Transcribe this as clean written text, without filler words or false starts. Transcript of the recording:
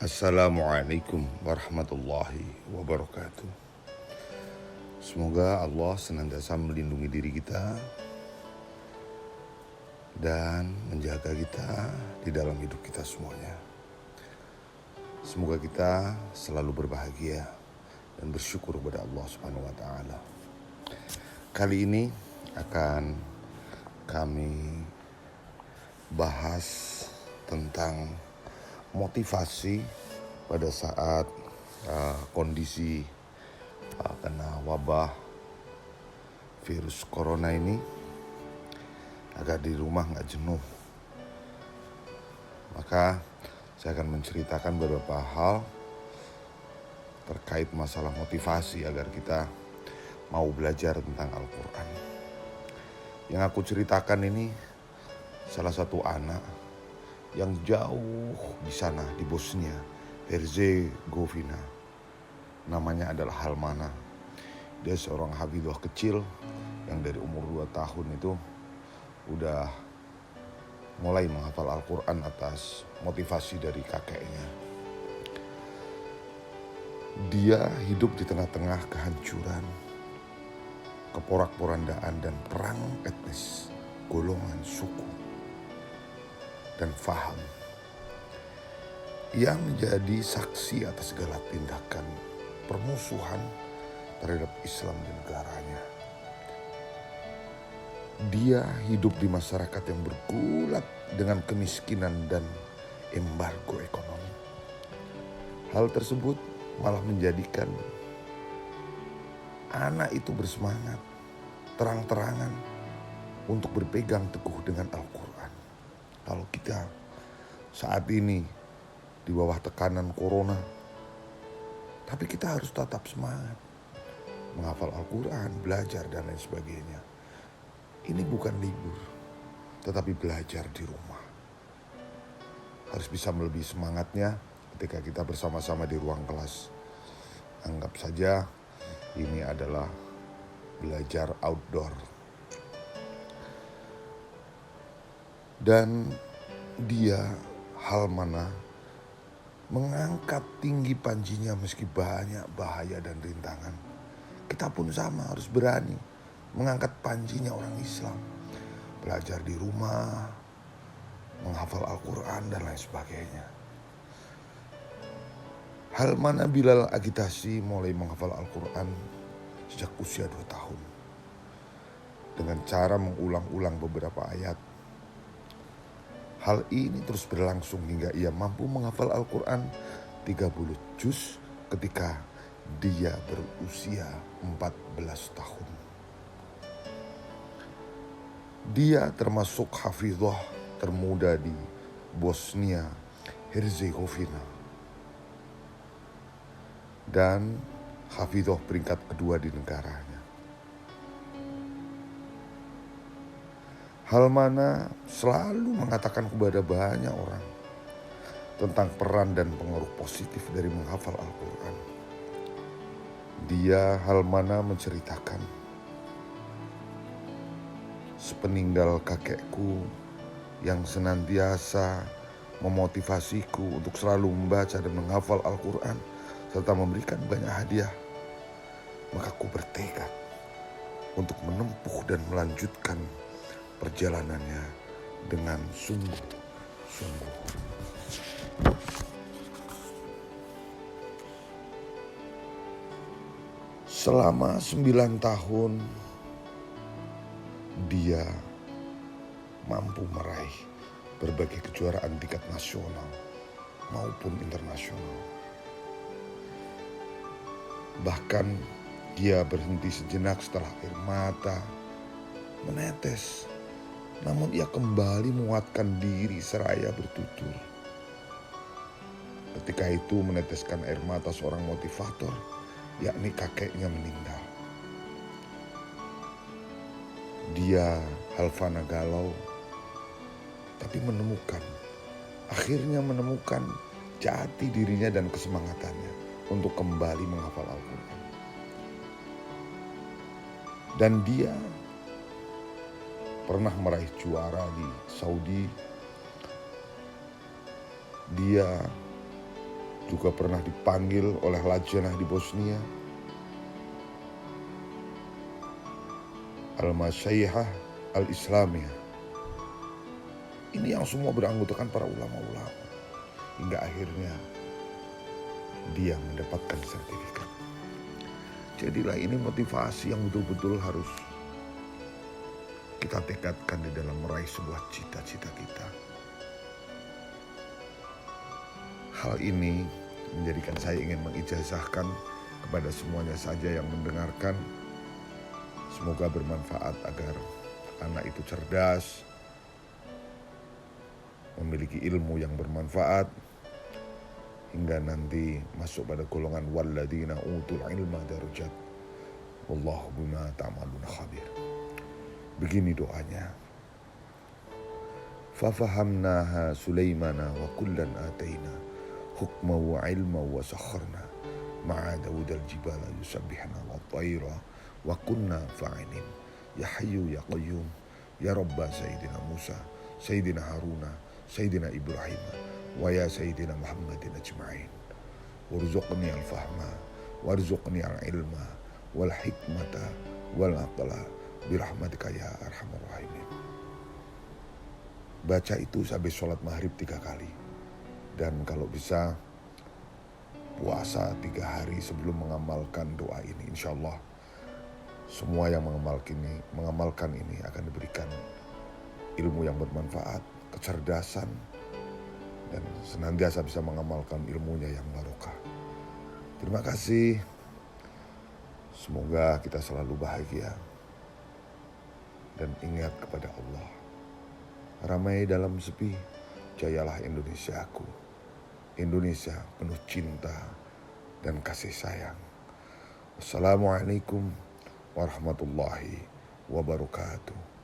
Assalamualaikum warahmatullahi wabarakatuh. Semoga Allah senantiasa melindungi diri kita dan menjaga kita di dalam hidup kita semuanya. Semoga kita selalu berbahagia dan bersyukur kepada Allah Subhanahu wa taala. Kali ini akan kami bahas tentang motivasi pada saat kondisi kena wabah virus corona ini, agar di rumah gak jenuh. Maka saya akan menceritakan beberapa hal terkait masalah motivasi agar kita mau belajar tentang Al-Quran. Yang aku ceritakan ini salah satu anak yang jauh di sana di Bosnia Herzegovina. Namanya adalah Halmana. Dia seorang hafidhah kecil yang dari umur 2 tahun itu udah mulai menghafal Al-Quran atas motivasi dari kakeknya. Dia hidup di tengah-tengah kehancuran, keporak-porandaan dan perang etnis, golongan, suku, dan faham. Ia menjadi saksi atas segala tindakan permusuhan terhadap Islam di negaranya. Dia hidup di masyarakat yang bergulat dengan kemiskinan dan embargo ekonomi. Hal tersebut malah menjadikan anak itu bersemangat terang-terangan untuk berpegang teguh dengan Al-Quran. Kalau kita saat ini di bawah tekanan corona, tapi kita harus tetap semangat menghafal Al-Quran, belajar dan lain sebagainya. Ini bukan libur, tetapi belajar di rumah. Harus bisa melebihi semangatnya ketika kita bersama-sama di ruang kelas. Anggap saja ini adalah belajar outdoor. Dan dia, Halmana, mengangkat tinggi panjinya meski banyak bahaya dan rintangan. Kita pun sama, harus berani mengangkat panjinya orang Islam. Belajar di rumah, menghafal Al-Quran dan lain sebagainya. Halmana Bilal agitasi mulai menghafal Al-Quran sejak usia 2 tahun. Dengan cara mengulang-ulang beberapa ayat. Hal ini terus berlangsung hingga ia mampu menghafal Al-Quran 30 juz ketika dia berusia 14 tahun. Dia termasuk hafidhah termuda di Bosnia Herzegovina dan hafidhah peringkat kedua di negaranya. Halmana selalu mengatakan kepada banyak orang tentang peran dan pengaruh positif dari menghafal Al-Quran. Dia, Halmana, menceritakan, sepeninggal kakekku yang senantiasa memotivasiku untuk selalu membaca dan menghafal Al-Quran serta memberikan banyak hadiah, maka aku bertekad untuk menempuh dan melanjutkan perjalanannya dengan sungguh-sungguh. Selama 9 tahun dia mampu meraih berbagai kejuaraan tingkat nasional maupun internasional. Bahkan dia berhenti sejenak setelah air mata menetes. Namun ia kembali menguatkan diri seraya bertutur. Ketika itu meneteskan air mata seorang motivator, yakni kakeknya meninggal. Dia, Halmana, galau, tapi akhirnya menemukan jati dirinya dan kesemangatannya untuk kembali menghafal Al-Quran. Dan dia pernah meraih juara di Saudi. Dia juga pernah dipanggil oleh Lajnah di Bosnia, Al-Masyaihah Al-Islamiyah. Ini yang semua beranggotakan para ulama-ulama. Hingga akhirnya dia mendapatkan sertifikat. Jadilah ini motivasi yang betul-betul harus kita tekadkan di dalam meraih sebuah cita-cita kita. Hal ini menjadikan saya ingin mengijazahkan kepada semuanya saja yang mendengarkan. Semoga bermanfaat agar anak itu cerdas, memiliki ilmu yang bermanfaat, hingga nanti masuk pada golongan walladzina utul ilma darajat. Wallahu bima ta'maluna khabir. Begini doanya. Fafahamnaha Sulaimana wa kullan ataina hukma wa ilma wa sakharna ma'a Dawud al-jibala yusabbihna wa tayra wa kunna fa'ilin. Ya Hayyu ya Qayyum ya Rabba Sayyidina Musa, Sayyidina Haruna, Sayyidina Ibrahim, wa ya Sayyidina Muhammadin ajma'in. Warzuqni al-fahma, warzuqni al-ilma, wal hikmata, wal aqla, birahmatika ya arhamar rahimin. Baca itu sampai sholat maghrib 3 kali. Dan kalau bisa puasa 3 hari sebelum mengamalkan doa ini. Insya Allah semua yang mengamalkan ini akan diberikan ilmu yang bermanfaat, kecerdasan, dan senantiasa bisa mengamalkan ilmunya yang barokah. Terima kasih. Semoga kita selalu bahagia dan ingat kepada Allah. Ramai dalam sepi, jayalah Indonesiaku. Indonesia penuh cinta dan kasih sayang. Assalamualaikum warahmatullahi wabarakatuh.